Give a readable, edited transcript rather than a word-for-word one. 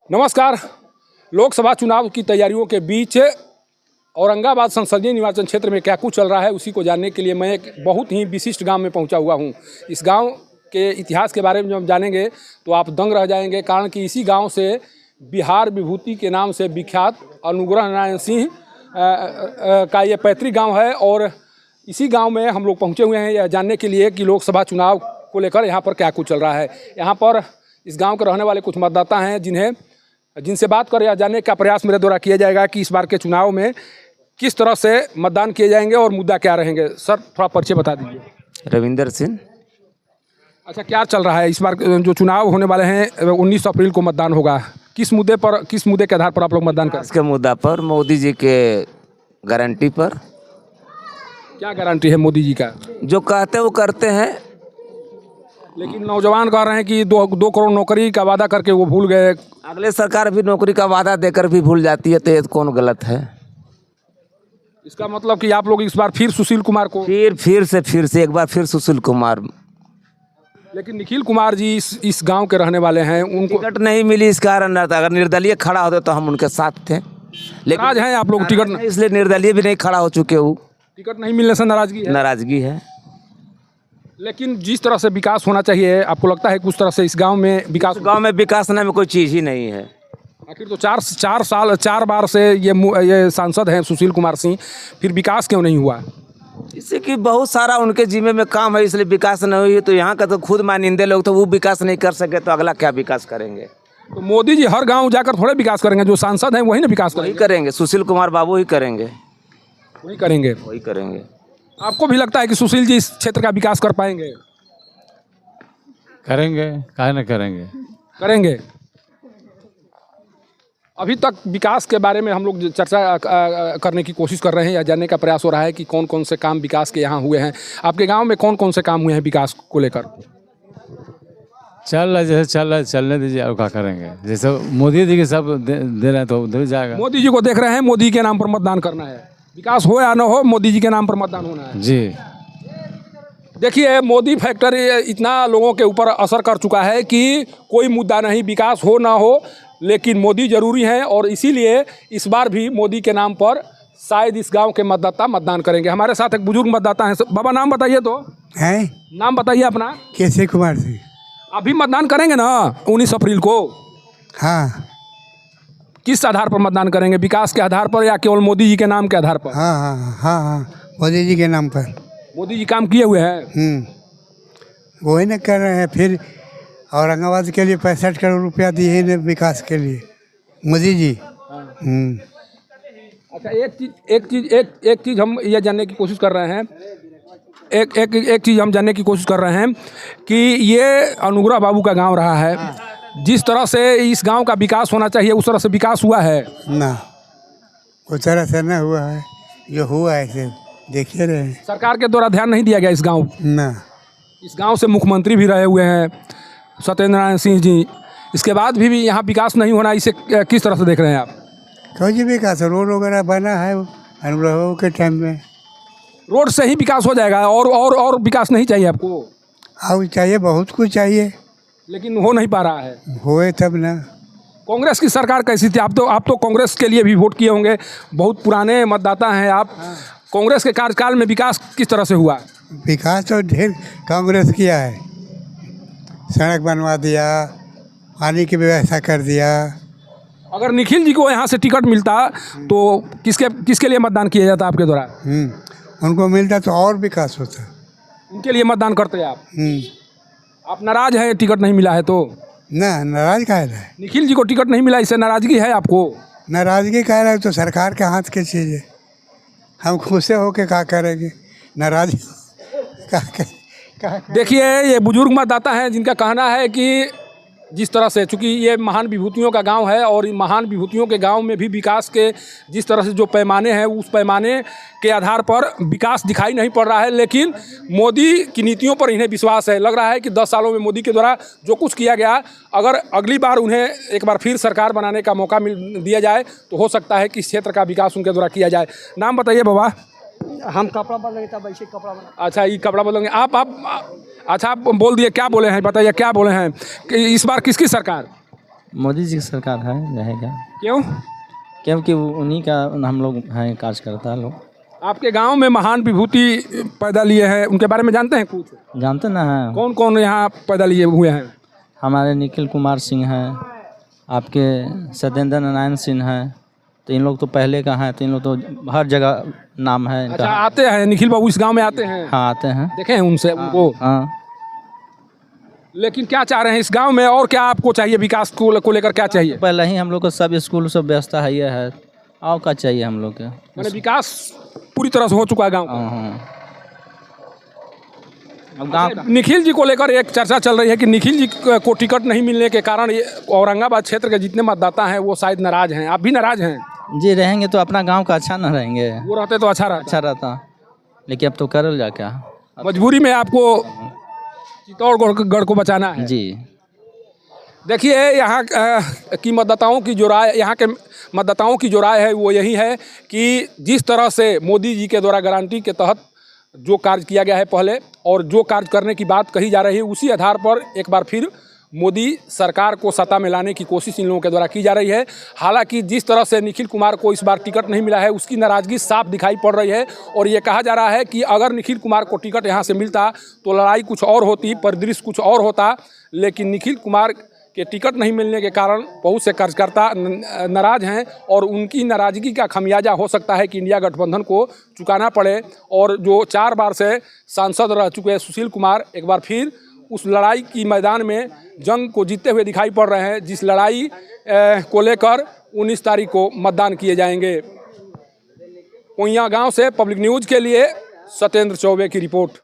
नमस्कार। लोकसभा चुनाव की तैयारियों के बीच औरंगाबाद संसदीय निर्वाचन क्षेत्र में क्या कुछ चल रहा है उसी को जानने के लिए मैं एक बहुत ही विशिष्ट गांव में पहुंचा हुआ हूं। इस गांव के इतिहास के बारे में जब जानेंगे तो आप दंग रह जाएंगे, कारण कि इसी गांव से बिहार विभूति के नाम से विख्यात अनुग्रह नारायण सिंह का ये पैतृक गाँव है। और इसी गाँव में हम लोग पहुँचे हुए हैं यह जानने के लिए कि लोकसभा चुनाव को लेकर यहाँ पर क्या कुछ चल रहा है। यहाँ पर इस गाँव के रहने वाले कुछ मतदाता हैं जिनसे बात कर या जानने का प्रयास मेरे द्वारा किया जाएगा कि इस बार के चुनाव में किस तरह से मतदान किए जाएंगे और मुद्दा क्या रहेंगे। सर, थोड़ा परिचय बता दीजिए। रविंदर सिंह। अच्छा, क्या चल रहा है इस बार जो चुनाव होने वाले हैं? 19 अप्रैल को मतदान होगा। किस मुद्दे के आधार पर आप लोग मतदान करें? इसके मुद्दा पर, मोदी जी के गारंटी पर। क्या गारंटी है मोदी जी का? जो कहते हैं वो करते हैं। लेकिन नौजवान कह रहे हैं कि 2 करोड़ नौकरी का वादा करके वो भूल गए। अगले सरकार भी नौकरी का वादा देकर भी भूल जाती है, तो ये कौन गलत है? इसका मतलब कि आप लोग इस बार फिर सुशील कुमार को फिर से एक बार फिर सुशील कुमार। लेकिन निखिल कुमार जी इस गांव के रहने वाले हैं, उनको टिकट नहीं मिली इस कारण। अगर निर्दलीय खड़ा होते तो हम उनके साथ थे, लेकिन आज हैं आप लोग टिकट, इसलिए निर्दलीय भी नहीं खड़ा हो चुके हो। टिकट नहीं मिलने से नाराजगी है। लेकिन जिस तरह से विकास होना चाहिए, आपको लगता है कि उस तरह से इस गांव में विकास नाम में कोई चीज़ ही नहीं है। आखिर तो 4 बार से ये सांसद हैं सुशील कुमार सिंह, फिर विकास क्यों नहीं हुआ? इससे कि बहुत सारा उनके जिम्मे में काम है, इसलिए विकास नहीं हुई। तो यहाँ का तो खुद मानिंदे लोग, तो वो विकास नहीं कर सके तो अगला क्या विकास करेंगे? तो मोदी जी हर गांव जाकर थोड़े विकास करेंगे, जो सांसद हैं वही ना विकास करेंगे। सुशील कुमार बाबू ही करेंगे। वही करेंगे। आपको भी लगता है कि सुशील जी इस क्षेत्र का विकास कर पाएंगे? करेंगे, काहे न करेंगे। अभी तक विकास के बारे में हम लोग चर्चा करने की कोशिश कर रहे हैं या जानने का प्रयास हो रहा है कि कौन कौन से काम विकास के यहाँ हुए हैं। आपके गांव में कौन कौन से काम हुए हैं विकास को लेकर? चल रहा जैसे चल रहा है, चलने दीजिए, और क्या करेंगे। जैसे मोदी जी के सब दे रहे हैं तो दे जाएगा। मोदी जी को देख रहे हैं, मोदी के नाम पर मतदान करना है। विकास हो या न हो, मोदी जी के नाम पर मतदान होना है। जी देखिए, मोदी फैक्टर इतना लोगों के ऊपर असर कर चुका है कि कोई मुद्दा नहीं, विकास हो ना हो, लेकिन मोदी जरूरी हैं। और इसीलिए इस बार भी मोदी के नाम पर शायद इस गांव के मतदाता मतदान करेंगे। हमारे साथ एक बुजुर्ग मतदाता हैं। बाबा, नाम बताइए तो। है नाम बताइए अपना। केशव कुमार सिंह। अभी मतदान करेंगे ना 19 अप्रैल को? हाँ। किस आधार पर मतदान करेंगे? विकास के आधार पर या केवल मोदी जी के नाम के आधार पर? हाँ, मोदी जी के नाम पर। मोदी जी काम किए हुए हैं। वही न कर रहे हैं। फिर औरंगाबाद के लिए 65 करोड़ रुपया दिए हैं विकास के लिए मोदी जी। अच्छा, एक चीज़ हम ये जानने की कोशिश कर रहे हैं। एक चीज़ हम जानने की कोशिश कर रहे हैं कि ये अनुग्रह बाबू का गांव रहा है। जिस तरह से इस गांव का विकास होना चाहिए उस तरह से विकास हुआ है ना? उस तरह से न हुआ है। जो हुआ है ऐसे देखिए रहे हैं। सरकार के द्वारा ध्यान नहीं दिया गया इस गांव ना। इस गांव से मुख्यमंत्री भी रहे हुए हैं सत्येंद्र नारायण सिंह जी। इसके बाद भी यहाँ विकास नहीं होना, इसे किस तरह से देख रहे हैं आप? कौन सी विकास? रोड वगैरह बना है अनुग्रह बाबू के टाइम में। रोड से ही विकास हो जाएगा और विकास नहीं चाहिए आपको? और चाहिए, बहुत कुछ चाहिए, लेकिन हो नहीं पा रहा है। होए तब ना। कांग्रेस की सरकार कैसी थी? आप तो कांग्रेस के लिए भी वोट किए होंगे, बहुत पुराने मतदाता हैं आप। कांग्रेस के कार्यकाल में विकास किस तरह से हुआ? विकास तो ढेर कांग्रेस किया है। सड़क बनवा दिया, पानी की व्यवस्था कर दिया। अगर निखिल जी को यहाँ से टिकट मिलता तो किसके लिए मतदान किया जाता आपके द्वारा? उनको मिलता तो और विकास होता। उनके लिए मतदान करते आप? आप नाराज हैं टिकट नहीं मिला है तो? ना, नाराज काहे है? निखिल जी को टिकट नहीं मिला, इससे नाराजगी है आपको? नाराजगी कह रहा है तो सरकार के हाथ की चीज़ है। हम खुश होके क्या करेंगे? नाराज देखिए, ये बुजुर्ग मतदाता हैं जिनका कहना है कि जिस तरह से, चूँकि ये महान विभूतियों का गांव है और इन महान विभूतियों के गांव में भी विकास के जिस तरह से जो पैमाने हैं उस पैमाने के आधार पर विकास दिखाई नहीं पड़ रहा है। लेकिन मोदी की नीतियों पर इन्हें विश्वास है। लग रहा है कि 10 सालों में मोदी के द्वारा जो कुछ किया गया, अगर अगली बार उन्हें एक बार फिर सरकार बनाने का मौका दिया जाए तो हो सकता है कि इस क्षेत्र का विकास उनके द्वारा किया जाए। नाम बताइए बाबा। हम कपड़ा बदलेंगे तब वैसे कपड़ा बना। अच्छा, ये कपड़ा बदलेंगे आप अच्छा, आप बोल दिए, क्या बोले हैं बताइए, क्या बोले हैं कि इस बार किसकी सरकार? मोदी जी की सरकार है रहेगा, क्यों? क्योंकि उन्हीं का हम लोग हैं कार्यकर्ता लोग। आपके गांव में महान विभूति पैदा लिए हैं, उनके बारे में जानते हैं कुछ? जानते ना हैं, कौन कौन यहाँ पैदा लिए हुए हैं? हमारे निखिल कुमार सिंह हैं, आपके सत्येंद्र नारायण सिंह हैं, तो इन लोग तो पहले का हैं, तो इन लोग तो हर जगह नाम है अच्छा, इनका। आते हैं निखिल बाबू इस गांव में आते हैं? हाँ आते हैं। देखे हैं उनसे उनको? हाँ। लेकिन क्या चाह रहे हैं इस गांव में, और क्या आपको चाहिए? विकास को लेकर क्या चाहिए? पहले ही हम लोग को सब स्कूल सब व्यवस्था है और क्या चाहिए हम लोग के? मैंने विकास पूरी तरह से हो चुका है गांव का। हाँ। अब गाँव का निखिल जी को लेकर एक चर्चा चल रही है कि निखिल जी को टिकट नहीं मिलने के कारण ये औरंगाबाद क्षेत्र के जितने मतदाता हैं वो शायद नाराज हैं। आप भी नाराज हैं? जी रहेंगे तो अपना गांव का अच्छा न रहेंगे, वो रहते तो अच्छा रहता। अच्छा रहता, लेकिन अब तो करल जा क्या। मजबूरी में आपको चित्तौड़गढ़ को बचाना है। जी देखिए यहाँ की मतदाताओं की जो राय, यहाँ के मतदाताओं की जो राय है वो यही है कि जिस तरह से मोदी जी के द्वारा गारंटी के तहत जो कार्य किया गया है पहले, और जो कार्य करने की बात कही जा रही है, उसी आधार पर एक बार फिर मोदी सरकार को सत्ता में लाने की कोशिश इन लोगों के द्वारा की जा रही है। हालांकि जिस तरह से निखिल कुमार को इस बार टिकट नहीं मिला है, उसकी नाराज़गी साफ दिखाई पड़ रही है, और ये कहा जा रहा है कि अगर निखिल कुमार को टिकट यहाँ से मिलता तो लड़ाई कुछ और होती, परिदृश्य कुछ और होता। लेकिन निखिल कुमार के टिकट नहीं मिलने के कारण बहुत से कार्यकर्ता नाराज हैं, और उनकी नाराज़गी का खमियाजा हो सकता है कि इंडिया गठबंधन को चुकाना पड़े। और जो 4 बार से सांसद रह चुके सुशील कुमार एक बार फिर उस लड़ाई की मैदान में जंग को जीतते हुए दिखाई पड़ रहे हैं, जिस लड़ाई को लेकर 19 तारीख को मतदान किए जाएंगे। कोइया गांव से पब्लिक न्यूज़ के लिए सत्येंद्र चौबे की रिपोर्ट।